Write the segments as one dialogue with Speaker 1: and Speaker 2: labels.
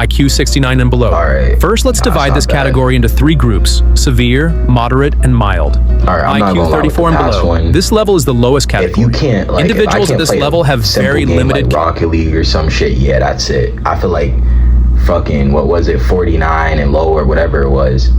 Speaker 1: IQ 69 and below.
Speaker 2: Alright.
Speaker 1: First, let's
Speaker 2: Nah, it's
Speaker 1: divide
Speaker 2: not
Speaker 1: this
Speaker 2: bad.
Speaker 1: category into 3 groups: severe, moderate, and mild.
Speaker 2: Alright, I'm not
Speaker 1: IQ
Speaker 2: gonna lie with
Speaker 1: 34
Speaker 2: the
Speaker 1: and
Speaker 2: past
Speaker 1: below.
Speaker 2: one.
Speaker 1: This level is the lowest
Speaker 2: If
Speaker 1: category.
Speaker 2: you can't, like,
Speaker 1: Individuals
Speaker 2: if I
Speaker 1: at this
Speaker 2: can't play
Speaker 1: level
Speaker 2: a
Speaker 1: have
Speaker 2: simple
Speaker 1: very
Speaker 2: game
Speaker 1: limited
Speaker 2: like Rocket League or some shit, yeah, that's it. I feel like fucking, what was it, 49 and low or whatever it was.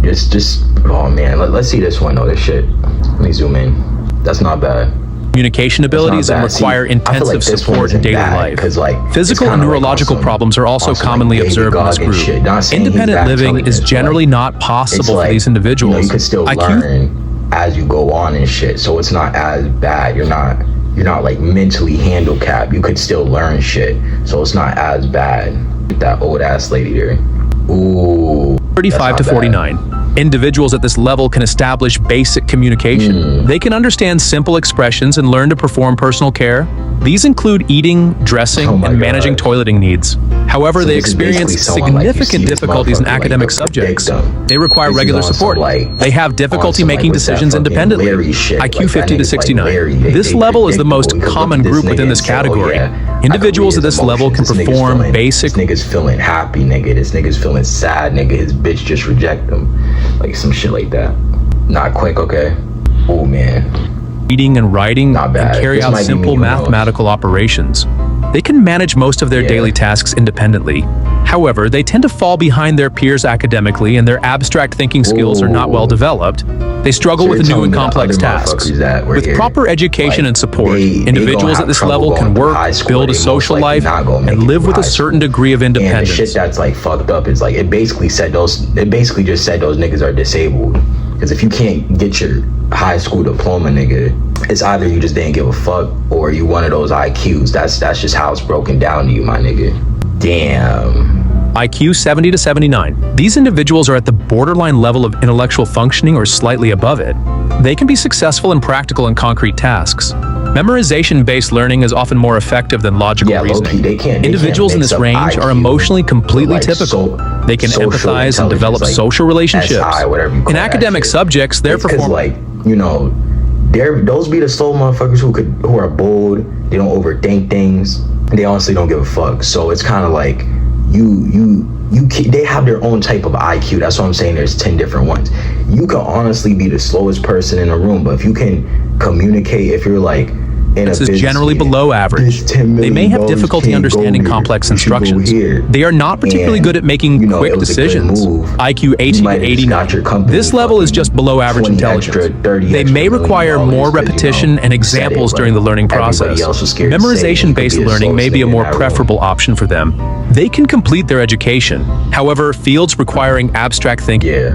Speaker 2: Just oh man, let's see this one though, this shit. Let me zoom in. That's not bad.
Speaker 1: communication abilities and
Speaker 2: bad. See,
Speaker 1: require
Speaker 2: I feel like
Speaker 1: intensive
Speaker 2: this one
Speaker 1: support in
Speaker 2: isn't
Speaker 1: daily
Speaker 2: bad,
Speaker 1: life.
Speaker 2: 'cause, like,
Speaker 1: Physical
Speaker 2: it's
Speaker 1: and
Speaker 2: kinda like
Speaker 1: neurological
Speaker 2: on some-
Speaker 1: problems are also
Speaker 2: on some, like,
Speaker 1: commonly
Speaker 2: David
Speaker 1: observed in this
Speaker 2: Goggins
Speaker 1: group.
Speaker 2: shit. Not saying he's
Speaker 1: Independent
Speaker 2: bad
Speaker 1: living
Speaker 2: intelligence,
Speaker 1: is
Speaker 2: but,
Speaker 1: generally not
Speaker 2: it's
Speaker 1: possible for
Speaker 2: like,
Speaker 1: these individuals.
Speaker 2: You know, you could still
Speaker 1: IQ
Speaker 2: learn as you go on and shit, so it's not as bad. You're not like mentally handicapped. You could still learn shit, so it's not as bad. That old ass lady there. Ooh.
Speaker 1: 35 to
Speaker 2: that's not
Speaker 1: 49. Individuals at this level can establish basic communication. They can understand simple expressions and learn to perform personal care. These include eating, dressing,
Speaker 2: Oh my
Speaker 1: and managing
Speaker 2: God.
Speaker 1: toileting needs. However,
Speaker 2: So
Speaker 1: they
Speaker 2: this is basically
Speaker 1: experience
Speaker 2: someone, like, you
Speaker 1: significant
Speaker 2: see this
Speaker 1: difficulties in
Speaker 2: motherfucker, like,
Speaker 1: academic
Speaker 2: the
Speaker 1: subjects.
Speaker 2: victim.
Speaker 1: They require
Speaker 2: This is
Speaker 1: regular
Speaker 2: on some,
Speaker 1: support.
Speaker 2: like,
Speaker 1: They have difficulty
Speaker 2: on some, like,
Speaker 1: making
Speaker 2: what's that
Speaker 1: decisions
Speaker 2: fucking
Speaker 1: independently.
Speaker 2: Larry shit?
Speaker 1: IQ
Speaker 2: Like,
Speaker 1: 50
Speaker 2: that
Speaker 1: to
Speaker 2: nigga's like
Speaker 1: 69.
Speaker 2: Larry.
Speaker 1: This level is the most
Speaker 2: predictable. You could
Speaker 1: common
Speaker 2: look at
Speaker 1: group within
Speaker 2: nigga
Speaker 1: this
Speaker 2: and say, oh,
Speaker 1: category.
Speaker 2: yeah, I could
Speaker 1: Individuals
Speaker 2: read
Speaker 1: at
Speaker 2: his
Speaker 1: this level can
Speaker 2: emotions. This nigga's
Speaker 1: perform
Speaker 2: feeling-
Speaker 1: basic
Speaker 2: This nigga's feeling happy, nigga. This nigga's feeling sad, nigga. His bitch just reject him. Like some shit like that. Not quick, okay. Oh man.
Speaker 1: reading and writing,
Speaker 2: Not bad.
Speaker 1: and carry
Speaker 2: This
Speaker 1: out
Speaker 2: might be
Speaker 1: simple
Speaker 2: me who knows.
Speaker 1: mathematical operations. They can manage most of their
Speaker 2: Yeah.
Speaker 1: daily tasks independently. However, they tend to fall behind their peers academically, and their abstract thinking skills are not well
Speaker 2: Ooh.
Speaker 1: developed. They struggle
Speaker 2: So
Speaker 1: with
Speaker 2: you're
Speaker 1: new
Speaker 2: telling
Speaker 1: and
Speaker 2: me the
Speaker 1: complex
Speaker 2: other
Speaker 1: tasks.
Speaker 2: motherfuckers that were
Speaker 1: With
Speaker 2: here,
Speaker 1: proper education
Speaker 2: like,
Speaker 1: and support,
Speaker 2: they gonna
Speaker 1: individuals
Speaker 2: have
Speaker 1: at this
Speaker 2: trouble
Speaker 1: level
Speaker 2: going
Speaker 1: can
Speaker 2: through
Speaker 1: work,
Speaker 2: high school.
Speaker 1: build a
Speaker 2: They most
Speaker 1: social
Speaker 2: likely
Speaker 1: life,
Speaker 2: not gonna make
Speaker 1: and
Speaker 2: it
Speaker 1: live
Speaker 2: through
Speaker 1: with a
Speaker 2: high
Speaker 1: certain
Speaker 2: school.
Speaker 1: degree of
Speaker 2: And the
Speaker 1: independence.
Speaker 2: shit that's like fucked up is like it basically just said those niggas are disabled. Because if you can't get your high school diploma, nigga, it's either you just didn't give a fuck or you one of those IQs. That's just how it's broken down to you, my nigga. Damn.
Speaker 1: IQ 70 to 79. These individuals are at the borderline level of intellectual functioning or slightly above it. They can be successful in practical and concrete tasks. Memorization-based learning is often more effective than logical
Speaker 2: Yeah,
Speaker 1: reasoning.
Speaker 2: low-key, they can't
Speaker 1: Individuals in
Speaker 2: mix
Speaker 1: this
Speaker 2: up
Speaker 1: range
Speaker 2: IQ
Speaker 1: are emotionally completely
Speaker 2: with, like,
Speaker 1: typical. They can
Speaker 2: social
Speaker 1: empathize and develop
Speaker 2: intelligence, like
Speaker 1: social relationships.
Speaker 2: SI, whatever you call
Speaker 1: In
Speaker 2: that
Speaker 1: academic
Speaker 2: shit.
Speaker 1: subjects, their
Speaker 2: It's 'cause,
Speaker 1: performance
Speaker 2: like, you know, those be the slow motherfuckers who are bold. They don't overthink things. They honestly don't give a fuck. So it's kind of like they have their own type of IQ. That's what I'm saying. There's 10 different ones. You can honestly be the slowest person in a room, but if you can communicate, if you're like in
Speaker 1: is
Speaker 2: a business
Speaker 1: generally
Speaker 2: meeting,
Speaker 1: below average.
Speaker 2: this $10
Speaker 1: They may have
Speaker 2: million
Speaker 1: difficulty
Speaker 2: can't
Speaker 1: understanding
Speaker 2: go here.
Speaker 1: complex
Speaker 2: You should go
Speaker 1: instructions.
Speaker 2: here.
Speaker 1: They are not particularly
Speaker 2: And,
Speaker 1: good at making
Speaker 2: you know,
Speaker 1: quick
Speaker 2: it was a good
Speaker 1: decisions.
Speaker 2: move.
Speaker 1: IQ 80
Speaker 2: You
Speaker 1: to
Speaker 2: might have just got
Speaker 1: 89.
Speaker 2: your company
Speaker 1: This level is
Speaker 2: fucking
Speaker 1: just below average
Speaker 2: 20
Speaker 1: intelligence.
Speaker 2: extra, 30
Speaker 1: They
Speaker 2: extra
Speaker 1: may
Speaker 2: million
Speaker 1: require
Speaker 2: dollars
Speaker 1: more
Speaker 2: 'cause, you know,
Speaker 1: repetition and
Speaker 2: you said it,
Speaker 1: examples
Speaker 2: but
Speaker 1: during the learning process.
Speaker 2: everybody else was scared to say it. You
Speaker 1: Memorization-based
Speaker 2: could be the
Speaker 1: learning may
Speaker 2: slowest
Speaker 1: be a
Speaker 2: nigga in
Speaker 1: more
Speaker 2: that room.
Speaker 1: preferable option for them. They can complete their education. However, fields requiring abstract thinking,
Speaker 2: Yeah,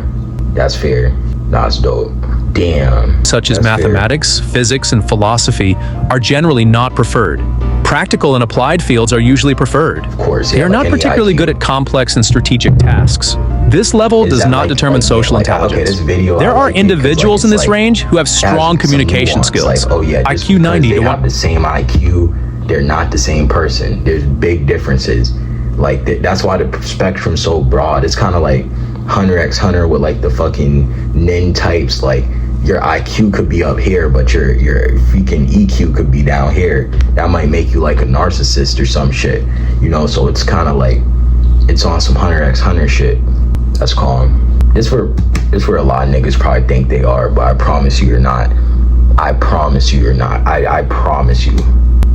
Speaker 2: that's fair. That's dope. Damn.
Speaker 1: such as
Speaker 2: That's fair.
Speaker 1: mathematics, physics, and philosophy, are generally not preferred. Practical and applied fields are usually preferred.
Speaker 2: Of course,
Speaker 1: They
Speaker 2: yeah,
Speaker 1: are
Speaker 2: like
Speaker 1: not
Speaker 2: any
Speaker 1: particularly
Speaker 2: IQ.
Speaker 1: good at complex and strategic tasks. This level
Speaker 2: Is
Speaker 1: does
Speaker 2: that
Speaker 1: not
Speaker 2: like-
Speaker 1: determine
Speaker 2: like-
Speaker 1: social
Speaker 2: like, okay,
Speaker 1: intelligence.
Speaker 2: this video,
Speaker 1: There
Speaker 2: I
Speaker 1: are
Speaker 2: like it 'cause, like,
Speaker 1: individuals in
Speaker 2: it's
Speaker 1: this
Speaker 2: like-
Speaker 1: range who have
Speaker 2: has
Speaker 1: strong
Speaker 2: some
Speaker 1: communication
Speaker 2: nuance,
Speaker 1: skills.
Speaker 2: Like, oh yeah, just
Speaker 1: IQ 90
Speaker 2: because
Speaker 1: to
Speaker 2: they have the same IQ, they're not the same person. There's big differences. Like that's why the spectrum's so broad. It's kind of like Hunter x Hunter with like the fucking nin types. Like your IQ could be up here, but your freaking EQ could be down here. That might make you like a narcissist or some shit. You know, so it's kind of like it's on some Hunter x Hunter shit. That's calm. It's where a lot of niggas probably think they are, but I promise you you're not. I promise you you're not. I promise you.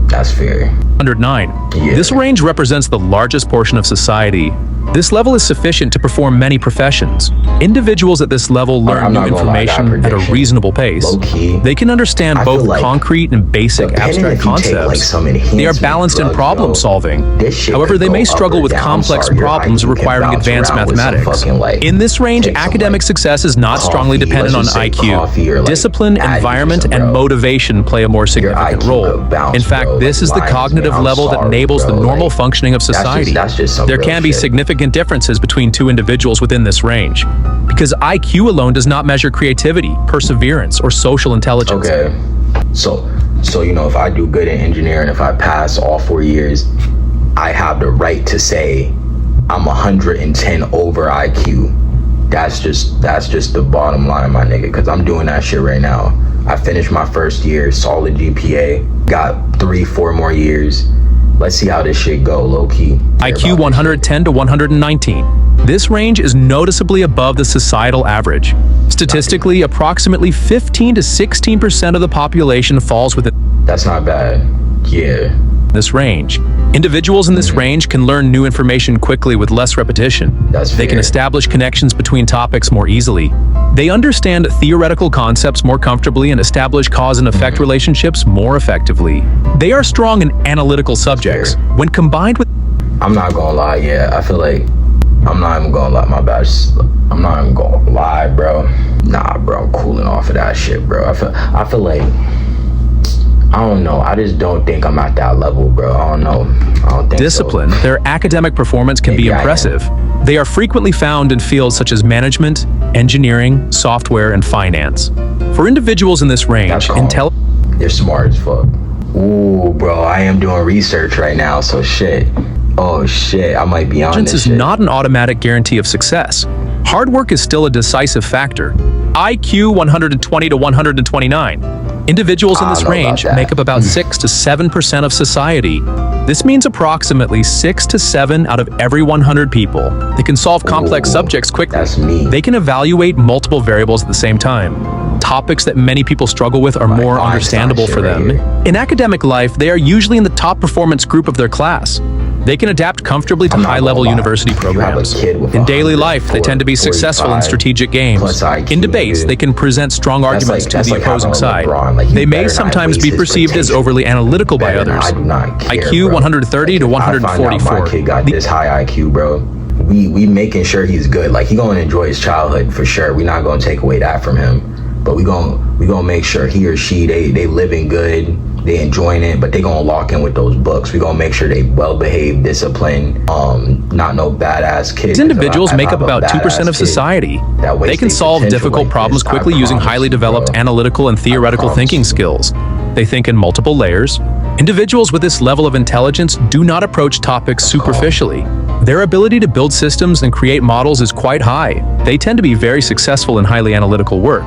Speaker 2: That's fair.
Speaker 1: 109.
Speaker 2: Yeah.
Speaker 1: This range represents the largest portion of society. This level is sufficient to perform many professions. Individuals at this level learn
Speaker 2: I'm
Speaker 1: new
Speaker 2: not gonna lie, that
Speaker 1: information at a
Speaker 2: prediction,
Speaker 1: reasonable pace.
Speaker 2: low-key,
Speaker 1: They can understand
Speaker 2: I feel
Speaker 1: both
Speaker 2: like
Speaker 1: concrete and basic
Speaker 2: depending
Speaker 1: abstract
Speaker 2: if you take, like,
Speaker 1: concepts.
Speaker 2: some
Speaker 1: They are
Speaker 2: enhancement
Speaker 1: balanced in
Speaker 2: drugs,
Speaker 1: problem
Speaker 2: yo,
Speaker 1: solving.
Speaker 2: this shit
Speaker 1: However,
Speaker 2: could
Speaker 1: they
Speaker 2: go
Speaker 1: may
Speaker 2: up
Speaker 1: struggle
Speaker 2: or
Speaker 1: with
Speaker 2: down.
Speaker 1: complex
Speaker 2: Sorry, your
Speaker 1: problems
Speaker 2: IQ can
Speaker 1: requiring
Speaker 2: bounce
Speaker 1: advanced
Speaker 2: around with some
Speaker 1: mathematics.
Speaker 2: fucking, like,
Speaker 1: In this range,
Speaker 2: take some,
Speaker 1: academic
Speaker 2: like,
Speaker 1: success is not strongly
Speaker 2: coffee,
Speaker 1: dependent on
Speaker 2: let's just say
Speaker 1: IQ.
Speaker 2: coffee or, like,
Speaker 1: Discipline,
Speaker 2: Addies or
Speaker 1: environment,
Speaker 2: something,
Speaker 1: and
Speaker 2: bro.
Speaker 1: motivation play a more significant
Speaker 2: IQ
Speaker 1: role.
Speaker 2: could bounce,
Speaker 1: In fact,
Speaker 2: bro,
Speaker 1: this
Speaker 2: like
Speaker 1: is the
Speaker 2: lions,
Speaker 1: cognitive
Speaker 2: man. I'm
Speaker 1: level that
Speaker 2: sorry,
Speaker 1: enables the
Speaker 2: bro.
Speaker 1: normal
Speaker 2: Like,
Speaker 1: functioning of society.
Speaker 2: that's just some
Speaker 1: There
Speaker 2: real
Speaker 1: can be
Speaker 2: shit.
Speaker 1: significant differences between two individuals within this range, because IQ alone does not measure creativity, perseverance, or social intelligence.
Speaker 2: Okay, so you know, if I do good in engineering, if I pass all 4 years, I have the right to say I'm 110 over IQ. That's just the bottom line, my nigga, because I'm doing that shit right now. I finished my first year, solid GPA, got 3-4 more years. Let's see how this shit go, low-key.
Speaker 1: IQ 110 to 119. This range is noticeably above the societal average. Statistically, approximately 15 to 16% of the population falls within
Speaker 2: That's not bad. Yeah.
Speaker 1: this range. Individuals in this range can learn new information quickly with less repetition.
Speaker 2: That's
Speaker 1: They can
Speaker 2: fair.
Speaker 1: establish connections between topics more easily. They understand theoretical concepts more comfortably and establish cause and effect relationships more effectively. They are strong in analytical subjects. When combined with
Speaker 2: I'm not gonna lie, yeah. I feel like I'm not even gonna lie, my bad. I'm not even gonna lie, bro. Nah, bro, I'm cooling off of that shit, bro. I feel like I don't know. I just don't think I'm at that level, bro. I don't know. I don't think
Speaker 1: discipline,
Speaker 2: so.
Speaker 1: their academic performance can be
Speaker 2: Maybe I am.
Speaker 1: impressive. They are frequently found in fields such as management, engineering, software, and finance. For individuals in this range,
Speaker 2: That's calm. They're smart as fuck. Ooh, bro, I am doing research right now, so shit. Oh shit, I might be on
Speaker 1: intelligence
Speaker 2: this
Speaker 1: is
Speaker 2: shit.
Speaker 1: not an automatic guarantee of success. Hard work is still a decisive factor. IQ 120 to 129. Individuals in
Speaker 2: I
Speaker 1: this
Speaker 2: don't know about
Speaker 1: range
Speaker 2: that.
Speaker 1: make up about 6 to 7% of society. This means approximately 6 to 7 out of every 100 people. They can solve complex
Speaker 2: Ooh,
Speaker 1: subjects quickly.
Speaker 2: that's me.
Speaker 1: They can evaluate multiple variables at the same time. Topics that many people struggle with are more
Speaker 2: Einstein
Speaker 1: understandable
Speaker 2: shit
Speaker 1: for
Speaker 2: right
Speaker 1: them.
Speaker 2: here.
Speaker 1: In academic life, they are usually in the top performance group of their class. They can adapt comfortably to
Speaker 2: I'm not
Speaker 1: high-level
Speaker 2: gonna lie.
Speaker 1: university
Speaker 2: You have a
Speaker 1: programs.
Speaker 2: kid with
Speaker 1: In daily
Speaker 2: 100,
Speaker 1: life, they tend to be successful in
Speaker 2: 45
Speaker 1: strategic games.
Speaker 2: plus IQ,
Speaker 1: In debates,
Speaker 2: dude.
Speaker 1: they can present strong arguments to
Speaker 2: that's
Speaker 1: the
Speaker 2: like
Speaker 1: opposing
Speaker 2: having a
Speaker 1: side.
Speaker 2: LeBron. Like, you
Speaker 1: They may
Speaker 2: better not
Speaker 1: sometimes
Speaker 2: waste
Speaker 1: be
Speaker 2: his
Speaker 1: perceived as
Speaker 2: potential.
Speaker 1: overly analytical by
Speaker 2: Better not.
Speaker 1: others.
Speaker 2: I do not care,
Speaker 1: IQ
Speaker 2: bro.
Speaker 1: 130 to
Speaker 2: If I find out
Speaker 1: 144.
Speaker 2: my kid got this high IQ, bro. We making sure he's good. Like, he gonna enjoy his childhood for sure. We're not gonna take away that from him. But we gonna make sure he or she they living good, they enjoying it, but they gonna lock in with those books. We gonna make sure they well behaved, disciplined, not no badass kids.
Speaker 1: These individuals make up about 2% of society. They can solve difficult problems quickly using highly developed analytical and theoretical thinking skills. They think in multiple layers. Individuals with this level of intelligence do not approach topics superficially. Their ability to build systems and create models is quite high. They tend to be very successful in highly analytical work.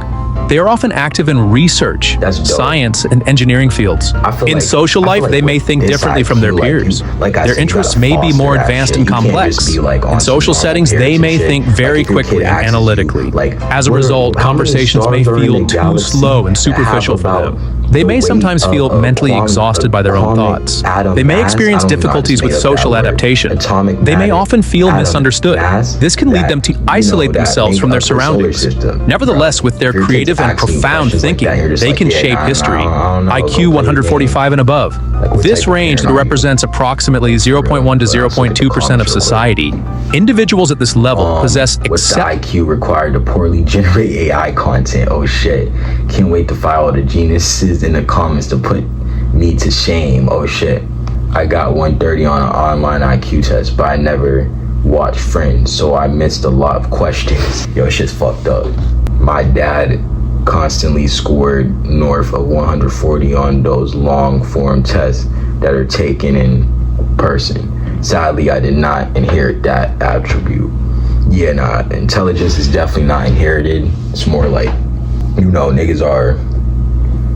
Speaker 1: They are often active in research,
Speaker 2: That's dope.
Speaker 1: science, and engineering fields.
Speaker 2: I feel
Speaker 1: In
Speaker 2: like-
Speaker 1: social
Speaker 2: I feel
Speaker 1: life,
Speaker 2: like
Speaker 1: they may
Speaker 2: with
Speaker 1: think
Speaker 2: this
Speaker 1: differently from their
Speaker 2: IQ, like,
Speaker 1: peers.
Speaker 2: like I
Speaker 1: Their
Speaker 2: said, you
Speaker 1: interests
Speaker 2: gotta
Speaker 1: may be more
Speaker 2: foster that
Speaker 1: advanced
Speaker 2: shit.
Speaker 1: and
Speaker 2: You can't
Speaker 1: complex.
Speaker 2: just be, like, on
Speaker 1: In social
Speaker 2: some
Speaker 1: settings,
Speaker 2: normal
Speaker 1: they
Speaker 2: peers
Speaker 1: may
Speaker 2: and
Speaker 1: think
Speaker 2: shit.
Speaker 1: very
Speaker 2: Like, if your
Speaker 1: quickly
Speaker 2: kid
Speaker 1: and
Speaker 2: asks you,
Speaker 1: analytically.
Speaker 2: like,
Speaker 1: As a
Speaker 2: what are-
Speaker 1: result,
Speaker 2: how many
Speaker 1: conversations may
Speaker 2: stars are in
Speaker 1: feel
Speaker 2: the
Speaker 1: too
Speaker 2: galaxy
Speaker 1: slow and
Speaker 2: that
Speaker 1: superficial
Speaker 2: have
Speaker 1: for
Speaker 2: about
Speaker 1: them. They
Speaker 2: the
Speaker 1: may
Speaker 2: weight
Speaker 1: sometimes feel
Speaker 2: of
Speaker 1: mentally
Speaker 2: quantum-
Speaker 1: exhausted by their own
Speaker 2: atomic
Speaker 1: thoughts.
Speaker 2: atom
Speaker 1: They may
Speaker 2: mass?
Speaker 1: experience
Speaker 2: I don't know, I
Speaker 1: difficulties
Speaker 2: just
Speaker 1: with
Speaker 2: made up
Speaker 1: social
Speaker 2: that word.
Speaker 1: adaptation.
Speaker 2: Atomic
Speaker 1: They may
Speaker 2: matter-
Speaker 1: often feel
Speaker 2: atom
Speaker 1: misunderstood.
Speaker 2: mass
Speaker 1: This can lead
Speaker 2: that,
Speaker 1: them to
Speaker 2: you know,
Speaker 1: isolate
Speaker 2: that
Speaker 1: themselves
Speaker 2: make
Speaker 1: from their
Speaker 2: up the solar
Speaker 1: surroundings.
Speaker 2: system.
Speaker 1: Nevertheless, with their
Speaker 2: If your kid's
Speaker 1: creative and
Speaker 2: asking you
Speaker 1: profound
Speaker 2: questions like
Speaker 1: thinking,
Speaker 2: that, you're just
Speaker 1: they
Speaker 2: like,
Speaker 1: can
Speaker 2: yeah,
Speaker 1: shape
Speaker 2: nah,
Speaker 1: history.
Speaker 2: I don't know, go play
Speaker 1: IQ
Speaker 2: the
Speaker 1: 145 and above.
Speaker 2: Like, what
Speaker 1: This
Speaker 2: type of
Speaker 1: range
Speaker 2: parent are you?
Speaker 1: represents approximately 0.1 to 0.2% of society. Individuals at this level possess
Speaker 2: What's the IQ required to poorly generate AI content? Oh shit. Can't wait to file the geniuses in the comments to put me to shame. Oh shit. I got 130 on an online IQ test, but I never watched Friends, so I missed a lot of questions. Yo, shit's fucked up. My dad constantly scored north of 140 on those long form tests that are taken in person. Sadly, I did not inherit that attribute. Yeah, nah, intelligence is definitely not inherited. It's more like, you know, niggas are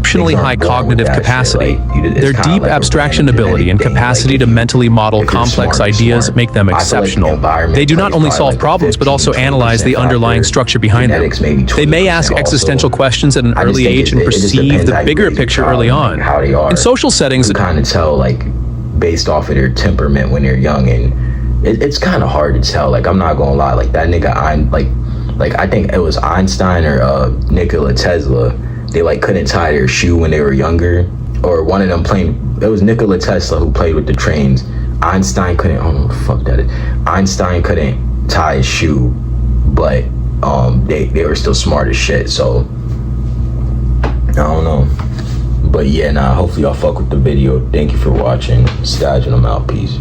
Speaker 1: exceptionally high
Speaker 2: born with
Speaker 1: cognitive
Speaker 2: that shit.
Speaker 1: capacity.
Speaker 2: Like, it's
Speaker 1: Their
Speaker 2: kinda
Speaker 1: deep
Speaker 2: like a
Speaker 1: abstraction
Speaker 2: random
Speaker 1: ability and
Speaker 2: genetic thing.
Speaker 1: capacity
Speaker 2: Like,
Speaker 1: to
Speaker 2: if you-
Speaker 1: mentally model
Speaker 2: if you're
Speaker 1: complex
Speaker 2: smart, you're
Speaker 1: ideas
Speaker 2: smart.
Speaker 1: make them
Speaker 2: I feel like the
Speaker 1: exceptional.
Speaker 2: environment
Speaker 1: They do
Speaker 2: plays
Speaker 1: not only
Speaker 2: probably
Speaker 1: solve
Speaker 2: like
Speaker 1: problems, but also
Speaker 2: 15,
Speaker 1: analyze the
Speaker 2: 20%
Speaker 1: underlying
Speaker 2: factor.
Speaker 1: structure behind them.
Speaker 2: Genetics maybe
Speaker 1: They may ask
Speaker 2: 20%
Speaker 1: existential
Speaker 2: also.
Speaker 1: questions at an
Speaker 2: I just
Speaker 1: early
Speaker 2: think
Speaker 1: age and
Speaker 2: it just
Speaker 1: perceive
Speaker 2: depends
Speaker 1: the
Speaker 2: how you
Speaker 1: bigger
Speaker 2: raise your
Speaker 1: picture
Speaker 2: child
Speaker 1: early
Speaker 2: and,
Speaker 1: on.
Speaker 2: like, how they are.
Speaker 1: In social settings,
Speaker 2: You kind of tell, like, based off of their temperament when they're young, and it's kind of hard to tell. Like, I'm not gonna lie, like that nigga, like I think it was Einstein or Nikola Tesla. They like couldn't tie their shoe when they were younger, or one of them playing. It was Nikola Tesla who played with the trains. Einstein couldn't. Oh no, fuck that. Einstein couldn't tie his shoe, but they were still smart as shit. So I don't know. But yeah, nah, hopefully y'all fuck with the video. Thank you for watching. Staging them out. Peace.